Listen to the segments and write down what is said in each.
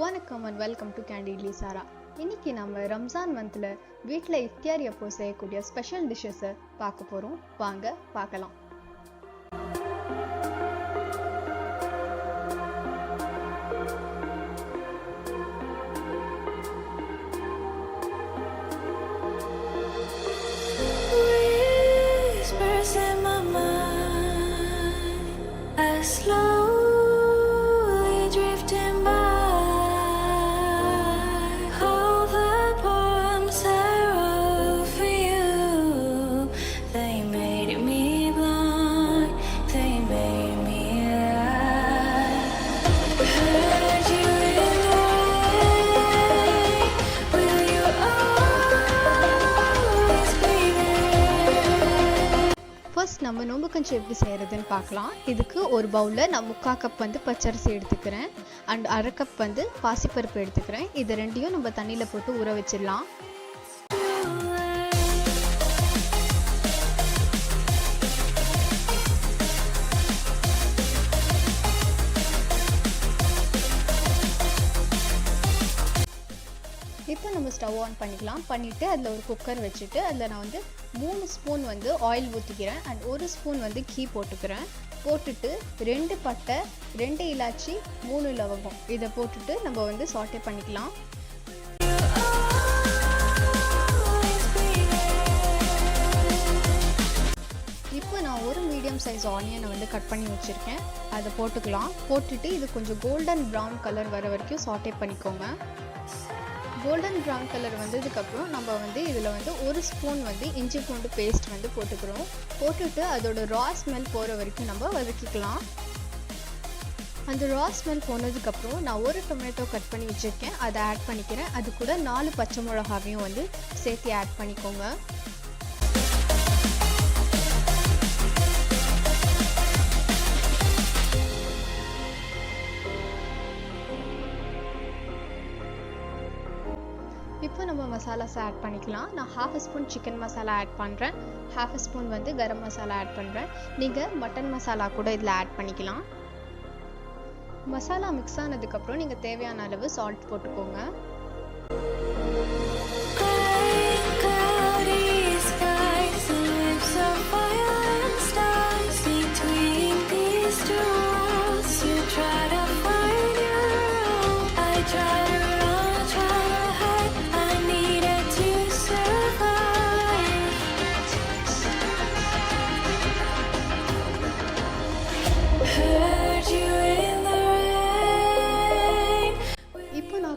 வணக்கம் and welcome to கேண்டிட்லி சாரா. இன்னைக்கு நம்ம ரம்ஜான் மந்த்ல வீட்டில் இஃப்தியார் அப்போ செய்யக்கூடிய ஸ்பெஷல் டிஷ்ஷஸை பார்க்க போகிறோம். வாங்க பார்க்கலாம். ஃபர்ஸ்ட் நம்ம நோம்பு கஞ்சி எப்படி செய்கிறதுன்னு பார்க்கலாம். இதுக்கு ஒரு பவுலில் நான் 3/4 கப் பச்சரிசி எடுத்துக்கிறேன் அண்ட் 1/2 கப் பாசிப்பருப்பு எடுத்துக்கிறேன். இது ரெண்டையும் நம்ம தண்ணியில் போட்டு ஊற வச்சிடலாம். இப்போ நம்ம ஸ்டவ் ஆன் பண்ணிக்கலாம். பண்ணிவிட்டு அதில் ஒரு குக்கர் வச்சுட்டு அதில் நான் 3 ஸ்பூன் ஆயில் ஊற்றிக்கிறேன் அண்ட் 1 ஸ்பூன் கீ போட்டுக்கிறேன். போட்டுட்டு 2 பட்டை, 2 இலாச்சி, 3 லவங்கம் இதை போட்டுட்டு நம்ம சாட்டே பண்ணிக்கலாம். இப்போ நான் ஒரு மீடியம் சைஸ் ஆனியனை கட் பண்ணி வச்சுருக்கேன். அதை போட்டுக்கலாம். போட்டுட்டு இது கொஞ்சம் கோல்டன் ப்ரௌன் கலர் வர வரைக்கும் சாட்டே பண்ணிக்கோங்க. கோல்டன் ப்ரௌன் கலர் வந்ததுக்கப்புறம் நம்ம இதில் 1 ஸ்பூன் இஞ்சி பூண்டு பேஸ்ட் போட்டுக்கிறோம். போட்டுட்டு அதோட ரா ஸ்மெல் போகிற வரைக்கும் நம்ம வதக்கிக்கலாம். அந்த ரா ஸ்மெல் போனதுக்கப்புறம் நான் 1 டொமேட்டோ கட் பண்ணி வச்சுருக்கேன், அதை ஆட் பண்ணிக்கிறேன். அது கூட 4 பச்சை மிளகாவையும் சேர்த்து ஆட் பண்ணிக்கோங்க. இப்போ நம்ம மசாலாஸ் ஆட் பண்ணிக்கலாம். நான் 1/2 ஸ்பூன் சிக்கன் மசாலா ஆட் பண்ணுறேன், 1/2 ஸ்பூன் கரம் மசாலா ஆட் பண்ணுறேன். நீங்கள் மட்டன் மசாலா கூட இதில் ஆட் பண்ணிக்கலாம். மசாலா மிக்ஸ் ஆனதுக்கப்புறம் நீங்கள் தேவையான அளவு சால்ட் போட்டுக்கோங்க.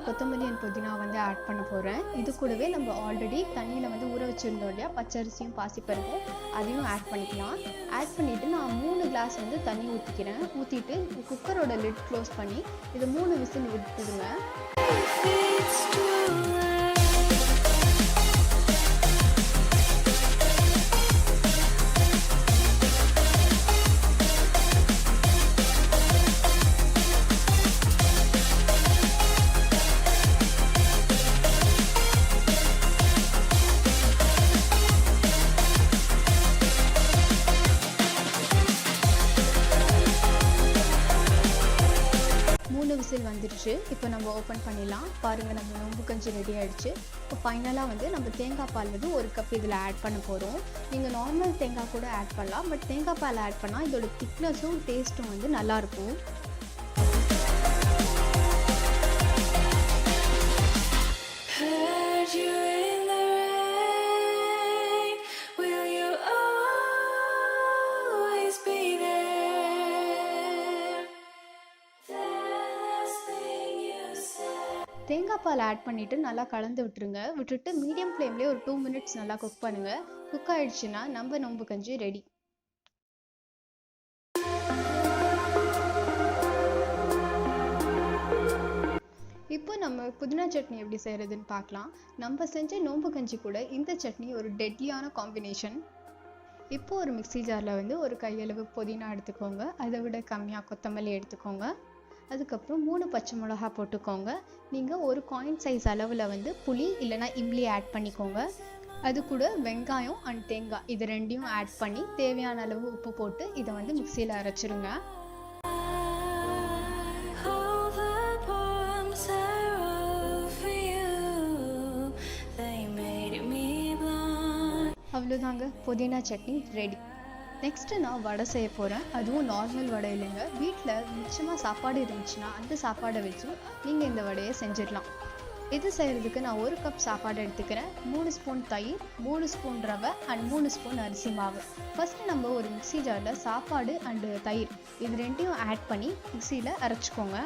கொத்தமல்லி அண்ட் புதினா ஆட் பண்ண போகிறேன். இது கூடவே நம்ம ஆல்ரெடி தண்ணியில் ஊற வச்சுருந்தோம் இல்லையா, பச்சரிசியும் பாசிப்பருப்பும், அதையும் ஆட் பண்ணிக்கலாம். ஆட் பண்ணிவிட்டு நான் 3 கிளாஸ் தண்ணி ஊற்றிக்கிறேன். ஊற்றிட்டு குக்கரோட லிட் க்ளோஸ் பண்ணி இது 3 விசில் விட்டுடுங்க. விசில் வந்துடுச்சு. இப்போ நம்ம ஓப்பன் பண்ணிடலாம். பாருங்கள், நம்ம நோம்பு கஞ்சி ரெடி ஆகிடுச்சு. இப்போ ஃபைனலாக நம்ம தேங்காய் பால் 1 கப் இதில் ஆட் பண்ண போகிறோம். நீங்கள் நார்மல் தேங்காய் கூட ஆட் பண்ணலாம், பட் தேங்காய் பால் ஆட் பண்ணால் இதோட திக்னஸும் டேஸ்ட்டும் நல்லாயிருக்கும். தேங்காய் பால் ஆட் பண்ணிவிட்டு நல்லா கலந்து விட்டுருங்க. விட்டுட்டு மீடியம் ஃப்ளேம்லேயே ஒரு 2 மினிட்ஸ் நல்லா குக் பண்ணுங்கள். குக் ஆகிடுச்சுன்னா நம்ம நோம்பு கஞ்சி ரெடி. இப்போ நம்ம புதினா சட்னி எப்படி செய்கிறதுன்னு பார்க்கலாம். நம்ம செஞ்ச நோம்பு கஞ்சி கூட இந்த சட்னி ஒரு டெட்லியான காம்பினேஷன். இப்போ ஒரு மிக்ஸி ஜாரில் ஒரு கையளவு புதினா எடுத்துக்கோங்க. அதை விட கம்மியாக கொத்தமல்லி எடுத்துக்கோங்க. அதுக்கப்புறம் 3 பச்சை மிளகா போட்டுக்கோங்க. நீங்கள் ஒரு காயின் சைஸ் அளவில் புளி இல்லைனா இம்லி ஆட் பண்ணிக்கோங்க. அது கூட வெங்காயம் அண்ட் தேங்காய் இது ரெண்டையும் ஆட் பண்ணி தேவையான அளவு உப்பு போட்டு இதை மிக்சியில் அரைச்சிருங்க. அவ்வளோதாங்க, புதினா சட்னி ரெடி. நெக்ஸ்ட்டு நான் வடை செய்ய போகிறேன். அதுவும் நார்மல் வடை இல்லைங்க. வீட்டில் மிச்சமாக சாப்பாடு இருந்துச்சுன்னா அந்த சாப்பாடை வச்சு நீங்கள் இந்த வடையை செஞ்சிடலாம். இது செய்கிறதுக்கு நான் 1 கப் சாப்பாடு எடுத்துக்கிறேன். 3 ஸ்பூன் தயிர், 3 ஸ்பூன் ரவை அண்ட் 3 ஸ்பூன் அரிசி மாவு. ஃபஸ்ட்டு நம்ம ஒரு மிக்ஸி ஜாரில் சாப்பாடு அண்டு தயிர் இது ரெண்டையும் ஆட் பண்ணி மிக்சியில் அரைச்சிக்கோங்க.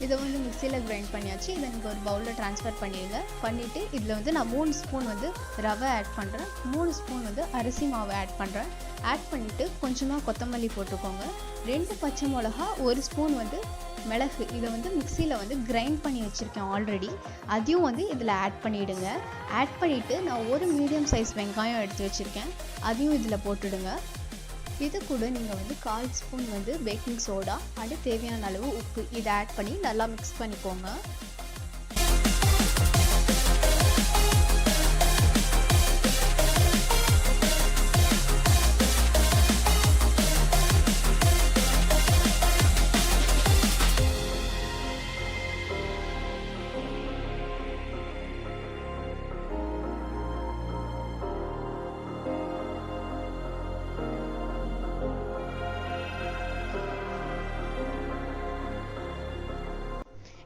இதை வந்து மிக்சியில் கிரைண்ட் பண்ணியாச்சு. இதை நீங்கள் ஒரு பவுலில் ட்ரான்ஸ்ஃபர் பண்ணிடுங்க. பண்ணிவிட்டு இதில் வந்து நான் 3 ஸ்பூன் வந்து ரவை ஆட் பண்ணுறேன், 3 ஸ்பூன் வந்து அரிசி மாவு ஆட் பண்ணுறேன். ஆட் பண்ணிவிட்டு கொஞ்சமாக கொத்தமல்லி போட்டுக்கோங்க. 2 பச்சை மிளகா, 1 ஸ்பூன் வந்து மிளகு இதை வந்து மிக்சியில் வந்து கிரைண்ட் பண்ணி வச்சுருக்கேன் ஆல்ரெடி. அதையும் வந்து இதில் ஆட் பண்ணிவிடுங்க. ஆட் பண்ணிவிட்டு நான் ஒரு மீடியம் சைஸ் வெங்காயம் எடுத்து வச்சுருக்கேன், அதையும் இதில் போட்டுடுங்க. இது கூட நீங்கள் வந்து 1/4 ஸ்பூன் வந்து பேக்கிங் சோடா அது தேவையான அளவு உப்பு இதை ஆட் பண்ணி நல்லா மிக்ஸ் பண்ணிக்கோங்க.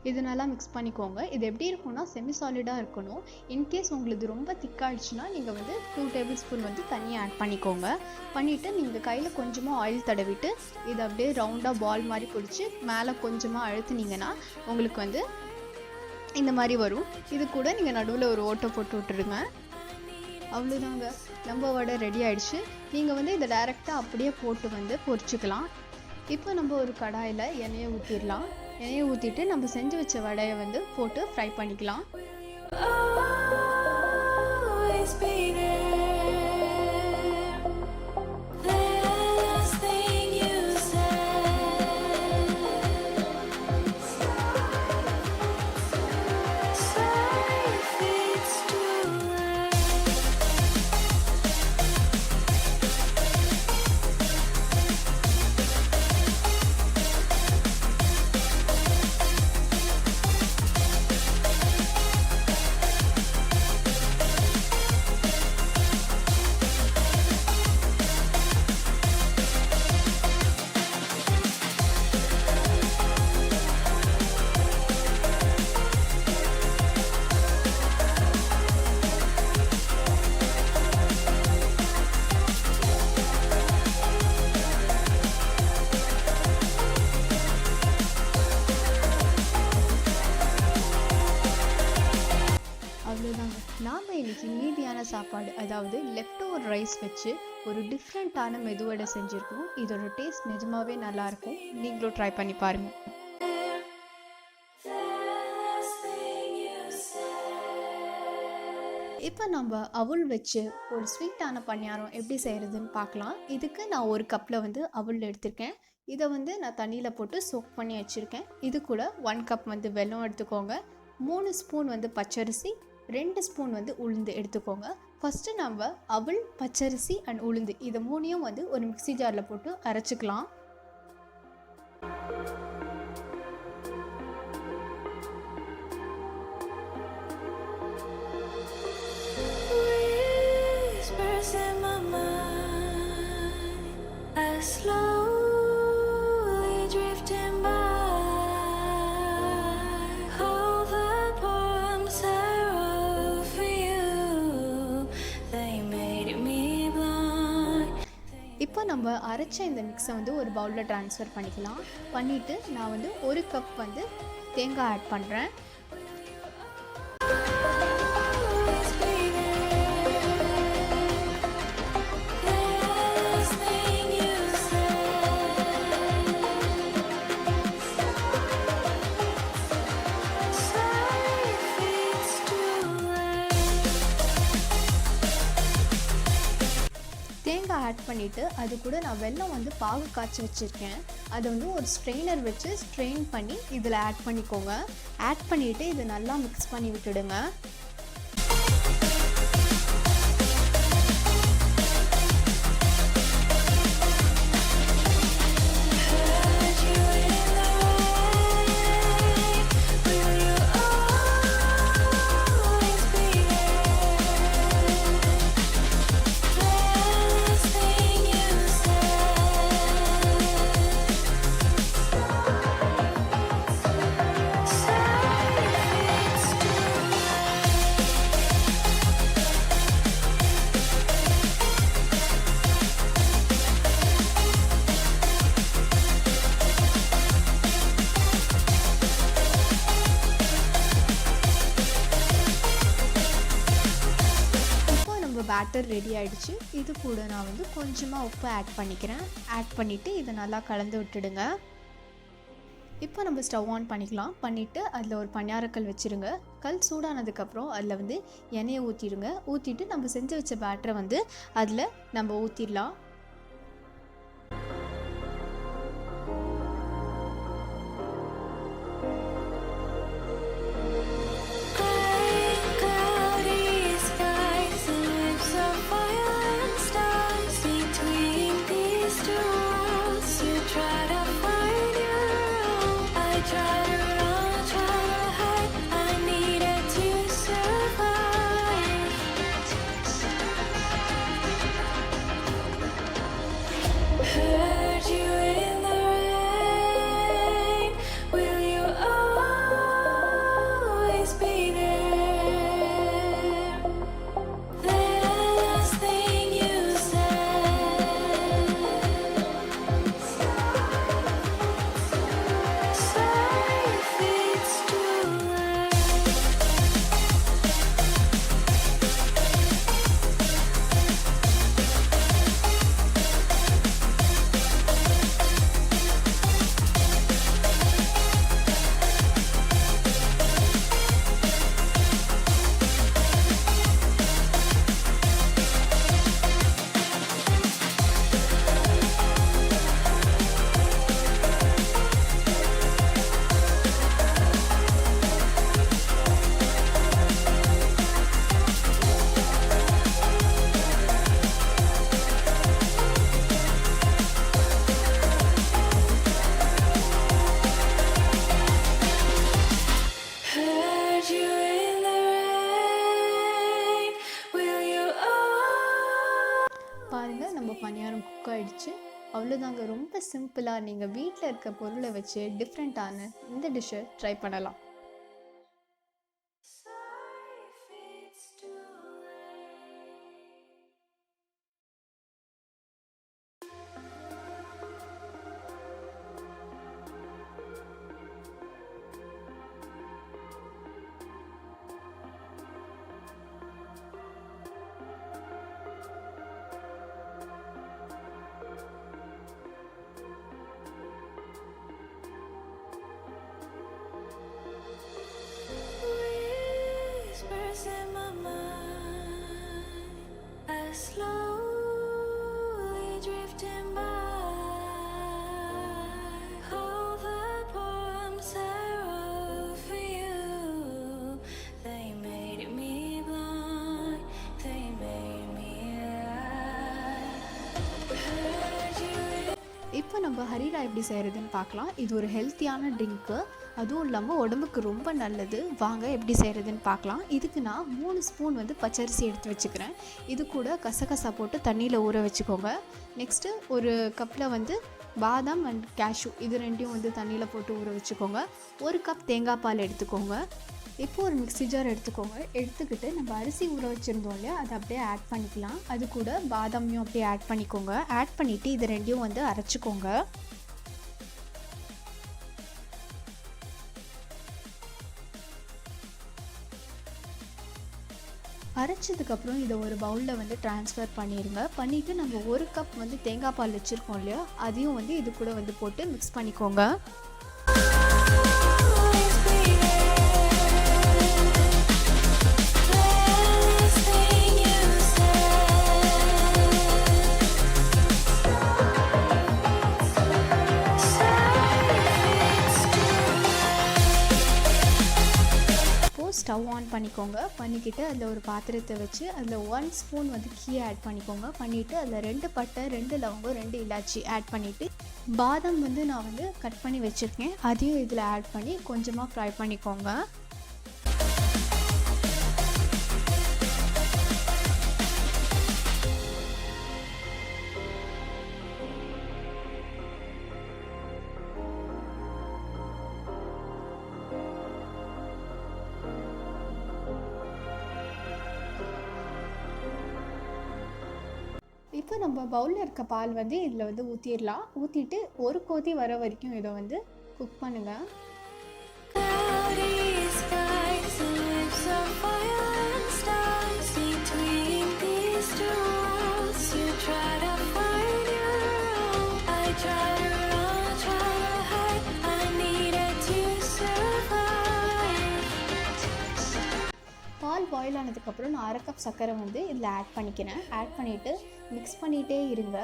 இது நல்லா மிக்ஸ் பண்ணிக்கோங்க. இது எப்படி இருக்கும்னா செமி சாலிடாக இருக்கணும். இன்கேஸ் உங்களுக்கு ரொம்ப திக்காயிடுச்சுன்னா நீங்கள் வந்து 2 டேபிள் ஸ்பூன் வந்து தண்ணி ஆட் பண்ணிக்கோங்க. பண்ணிவிட்டு நீங்கள் கையில் கொஞ்சமாக ஆயில் தடவிட்டு இதை அப்படியே ரவுண்டாக பால் மாதிரி பிடிச்சி மேலே கொஞ்சமாக அழுத்துனீங்கன்னா உங்களுக்கு வந்து இந்த மாதிரி வரும். இது கூட நீங்கள் நடுவில் ஒரு ஓட்டை போட்டு விட்டுருங்க. அவ்வளோதாங்க, நம்ம வடை ரெடி ஆகிடுச்சு. நீங்கள் வந்து இதை டைரெக்டாக அப்படியே போட்டு வந்து பொரிச்சுக்கலாம். இப்போ நம்ம ஒரு கடாயில் எண்ணெயை ஊற்றிடலாம். எண்ணெயை ஊற்றிட்டு நம்ம செஞ்சு வச்ச வடையை வந்து போட்டு ஃப்ரை பண்ணிக்கலாம். நாம் இன்றைக்கி மீதியான சாப்பாடு அதாவது லெஃப்ட் ஓவர் ரைஸ் வச்சு ஒரு டிஃப்ரெண்ட்டான மெதுவடை செஞ்சுருக்கோம். இதோட டேஸ்ட் நிஜமாகவே நல்லாயிருக்கும். நீங்களும் ட்ரை பண்ணி பாருங்கள். இப்போ நம்ம அவல் வச்சு ஒரு ஸ்வீட்டான பணியாரம் எப்படி செய்கிறதுன்னு பார்க்கலாம். இதுக்கு நான் ஒரு கப்பில் வந்து அவல் எடுத்திருக்கேன். இதை வந்து நான் தண்ணியில் போட்டு சோக் பண்ணி வச்சுருக்கேன். இது கூட 1 கப் வந்து வெல்லம் எடுத்துக்கோங்க. 3 ஸ்பூன் வந்து பச்சரிசி, 2 ஸ்பூன் வந்து உளுந்து எடுத்துக்கோங்க. ஃபஸ்ட்டு நம்ம அவல், பச்சரிசி அண்ட் உளுந்து இதை 3யும் வந்து ஒரு மிக்ஸி ஜாரில் போட்டு அரைச்சிக்கலாம். இப்போ நம்ம அரைச்ச இந்த மிக்ஸை வந்து ஒரு பவுலில் ட்ரான்ஸ்ஃபர் பண்ணிக்கலாம். பண்ணிவிட்டு நான் வந்து 1 கப் வந்து தேங்காய் ஆட் பண்ணுறேன். தேங்காய் ஆட் பண்ணிவிட்டு அது கூட நான் வெல்லம் வந்து பாகு காய்ச்சி வச்சுருக்கேன். அதை வந்து ஒரு ஸ்ட்ரெயினர் வச்சு ஸ்ட்ரெயின் பண்ணி இதில் ஆட் பண்ணிக்கோங்க. ஆட் பண்ணிவிட்டு இதை நல்லா மிக்ஸ் பண்ணி விட்டுடுங்க. பேட்டர் ரெடி ஆகிடுச்சு. இது கூட நான் வந்து கொஞ்சமாக உப்பு ஆட் பண்ணிக்கிறேன். ஆட் பண்ணிவிட்டு இதை நல்லா கலந்து விட்டுடுங்க. இப்போ நம்ம ஸ்டவ் ஆன் பண்ணிக்கலாம். பண்ணிவிட்டு அதில் ஒரு பணியாரக்கல் வச்சுருங்க. கல் சூடானதுக்கப்புறம் அதில் வந்து எண்ணெயை ஊற்றிடுங்க. ஊற்றிட்டு நம்ம செஞ்சு வச்ச பேட்டரை வந்து அதில் நம்ம ஊற்றிடலாம். பாருங்கள், நம்ம பணியாரம் குக் ஆகிடுச்சு. அவ்வளோதாங்க. ரொம்ப சிம்பிளாக நீங்கள் வீட்டில் இருக்க பொருளை வச்சு டிஃப்ரெண்ட்டான இந்த டிஷ்ஷை ட்ரை பண்ணலாம். இப்போ நம்ம ஹரிரா எப்படி செய்கிறதுன்னு பார்க்கலாம். இது ஒரு ஹெல்த்தியான ட்ரிங்க்கு, அதுவும் இல்லாமல் உடம்புக்கு ரொம்ப நல்லது. வாங்க எப்படி செய்கிறதுன்னு பார்க்கலாம். இதுக்கு நான் 3 ஸ்பூன் வந்து பச்சரிசி எடுத்து வச்சுக்கிறேன். இது கூட கசகசா போட்டு தண்ணியில் ஊற வச்சுக்கோங்க. நெக்ஸ்ட்டு ஒரு கப்பில் வந்து பாதாம் அண்ட் கேஷ்யூ இது ரெண்டையும் வந்து தண்ணியில் போட்டு ஊற வச்சுக்கோங்க. 1 கப் தேங்காய் பால் எடுத்துக்கோங்க. இப்போ ஒரு மிக்ஸி ஜார் எடுத்துக்கோங்க. எடுத்துக்கிட்டு நம்ம அரிசி ஊற வச்சுருந்தோம் இல்லையா, அதை அப்படியே ஆட் பண்ணிக்கலாம். அது கூட பாதாமையும் அப்படியே ஆட் பண்ணிக்கோங்க. ஆட் பண்ணிவிட்டு இது ரெண்டையும் வந்து அரைச்சிக்கோங்க. அரைச்சதுக்கப்புறம் இதை ஒரு பவுலில் வந்து ட்ரான்ஸ்ஃபர் பண்ணிடுங்க. பண்ணிவிட்டு நம்ம 1 கப் வந்து தேங்காய் பால் வச்சுருக்கோம் இல்லையா, அதையும் வந்து இது கூட வந்து போட்டு மிக்ஸ் பண்ணிக்கோங்க. பண்ணிக்கோங்க. பண்ணிக்கிட்டு அதில் ஒரு பாத்திரத்தை வச்சு அதில் 1 ஸ்பூன் வந்து கீ ஆட் பண்ணிக்கோங்க. பண்ணிவிட்டு அதில் 2 பட்டை, 2 லவங்கம், 2 இலாச்சி ஆட் பண்ணிவிட்டு பாதாம் வந்து நான் வந்து கட் பண்ணி வச்சுருக்கேன், அதையும் இதில் ஆட் பண்ணி கொஞ்சமாக ஃப்ரை பண்ணிக்கோங்க. இப்போ நம்ம பவுலில் இருக்க பால் வந்து இதில் வந்து ஊற்றிடலாம். ஊற்றிட்டு ஒரு கொதி வர வரைக்கும் இதை வந்து குக் பண்ணுங்கள். பால் பாயில் ஆனதுக்கப்புறம் நான் 1/2 கப் சர்க்கரை வந்து இதில் ஆட் பண்ணிக்கிறேன். ஆட் பண்ணிவிட்டு மிக்ஸ் பண்ணிகிட்டே இருங்க.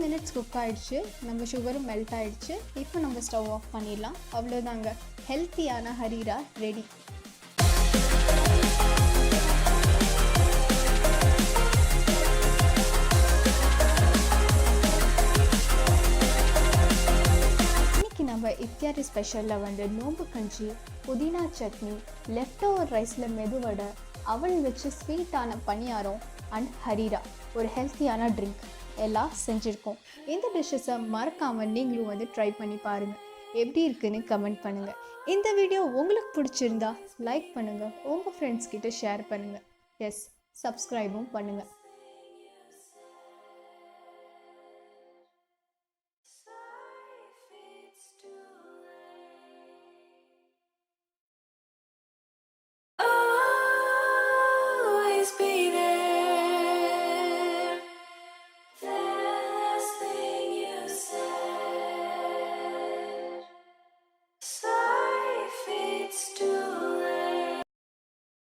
மினிட்ஸ் குக் ஆகிடுச்சு. நம்ம சுகரும் மெல்ட் ஆகிடுச்சு. இப்போ நம்ம ஸ்டவ் ஆஃப் பண்ணிடலாம். அவ்வளோதாங்க, ஹெல்த்தியான ஹரீரா ரெடி. இன்னைக்கு நம்ம இஃப்தார் ஸ்பெஷலில் வந்து நோம்பு கஞ்சி, புதினா சட்னி, லெஃப்ட் ஓவர் ரைஸில் மெதுவடை, அவல் வச்சு ஸ்வீட்டான பணியாரம் அண்ட் ஹரீரா, ஒரு ஹெல்த்தியான ட்ரிங்க் எல்லாம் செஞ்சுருக்கோம். இந்த டிஷ்ஷஸை மறக்காமல் நீங்களும் வந்து ட்ரை பண்ணி பாருங்கள். எப்படி இருக்குன்னு கமெண்ட் பண்ணுங்கள். இந்த வீடியோ உங்களுக்கு பிடிச்சிருந்தா லைக் பண்ணுங்கள், உங்கள் ஃப்ரெண்ட்ஸ் கிட்ட ஷேர் பண்ணுங்கள். எஸ், சப்ஸ்கிரைபும் பண்ணுங்கள்.